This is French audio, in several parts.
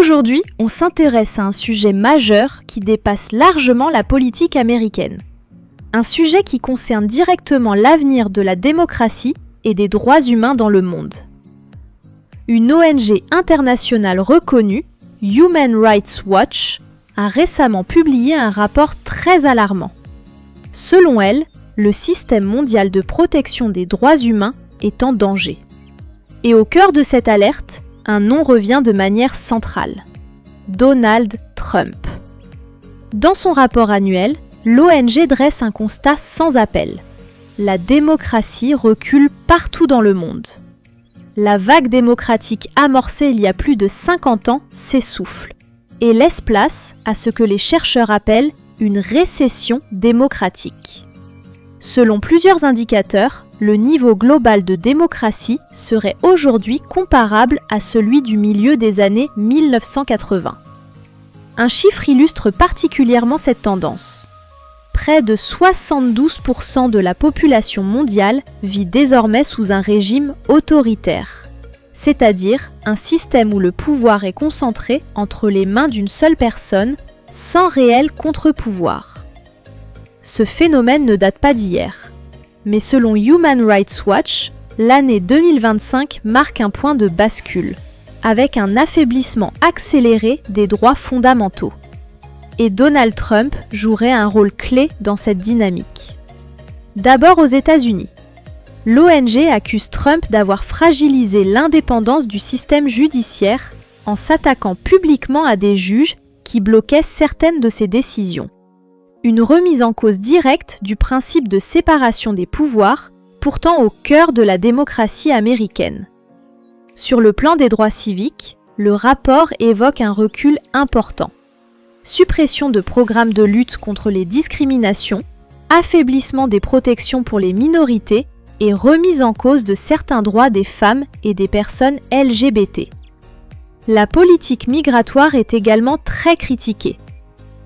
Aujourd'hui, on s'intéresse à un sujet majeur qui dépasse largement la politique américaine. Un sujet qui concerne directement l'avenir de la démocratie et des droits humains dans le monde. Une ONG internationale reconnue, Human Rights Watch, a récemment publié un rapport très alarmant. Selon elle, le système mondial de protection des droits humains est en danger. Et au cœur de cette alerte, un nom revient de manière centrale. Donald Trump. Dans son rapport annuel, l'ONG dresse un constat sans appel. La démocratie recule partout dans le monde. La vague démocratique amorcée il y a plus de 50 ans s'essouffle et laisse place à ce que les chercheurs appellent une récession démocratique. Selon plusieurs indicateurs, le niveau global de démocratie serait aujourd'hui comparable à celui du milieu des années 1980. Un chiffre illustre particulièrement cette tendance. Près de 72% de la population mondiale vit désormais sous un régime autoritaire, c'est-à-dire un système où le pouvoir est concentré entre les mains d'une seule personne, sans réel contre-pouvoir. Ce phénomène ne date pas d'hier, mais selon Human Rights Watch, l'année 2025 marque un point de bascule, avec un affaiblissement accéléré des droits fondamentaux. Et Donald Trump jouerait un rôle clé dans cette dynamique. D'abord aux États-Unis. L'ONG accuse Trump d'avoir fragilisé l'indépendance du système judiciaire en s'attaquant publiquement à des juges qui bloquaient certaines de ses décisions. Une remise en cause directe du principe de séparation des pouvoirs, pourtant au cœur de la démocratie américaine. Sur le plan des droits civiques, le rapport évoque un recul important. Suppression de programmes de lutte contre les discriminations, affaiblissement des protections pour les minorités et remise en cause de certains droits des femmes et des personnes LGBT. La politique migratoire est également très critiquée.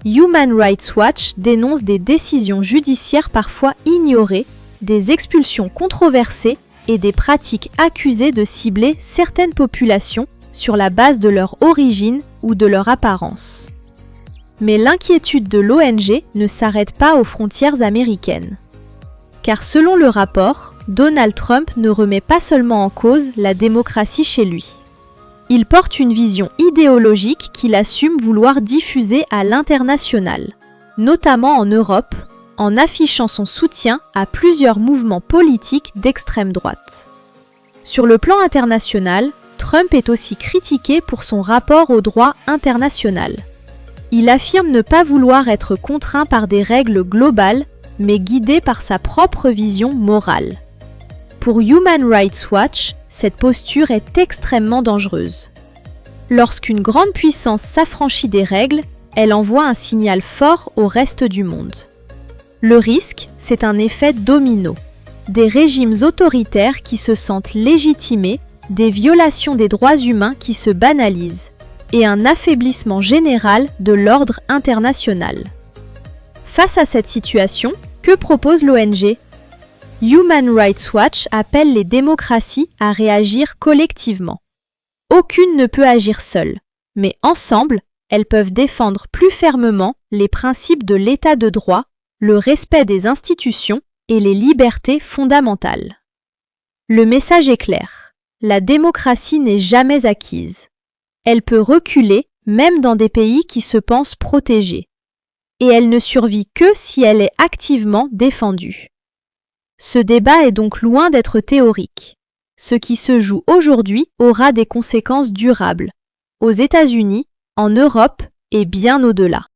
Human Rights Watch dénonce des décisions judiciaires parfois ignorées, des expulsions controversées et des pratiques accusées de cibler certaines populations sur la base de leur origine ou de leur apparence. Mais l'inquiétude de l'ONG ne s'arrête pas aux frontières américaines. Car selon le rapport, Donald Trump ne remet pas seulement en cause la démocratie chez lui. Il porte une vision idéologique qu'il assume vouloir diffuser à l'international, notamment en Europe, en affichant son soutien à plusieurs mouvements politiques d'extrême droite. Sur le plan international, Trump est aussi critiqué pour son rapport au droit international. Il affirme ne pas vouloir être contraint par des règles globales, mais guidé par sa propre vision morale. Pour Human Rights Watch, cette posture est extrêmement dangereuse. Lorsqu'une grande puissance s'affranchit des règles, elle envoie un signal fort au reste du monde. Le risque, c'est un effet domino. Des régimes autoritaires qui se sentent légitimés, des violations des droits humains qui se banalisent, et un affaiblissement général de l'ordre international. Face à cette situation, que propose l'ONG ? Human Rights Watch appelle les démocraties à réagir collectivement. Aucune ne peut agir seule, mais ensemble, elles peuvent défendre plus fermement les principes de l'état de droit, le respect des institutions et les libertés fondamentales. Le message est clair, la démocratie n'est jamais acquise. Elle peut reculer même dans des pays qui se pensent protégés. Et elle ne survit que si elle est activement défendue. Ce débat est donc loin d'être théorique. Ce qui se joue aujourd'hui aura des conséquences durables, aux États-Unis, en Europe et bien au-delà.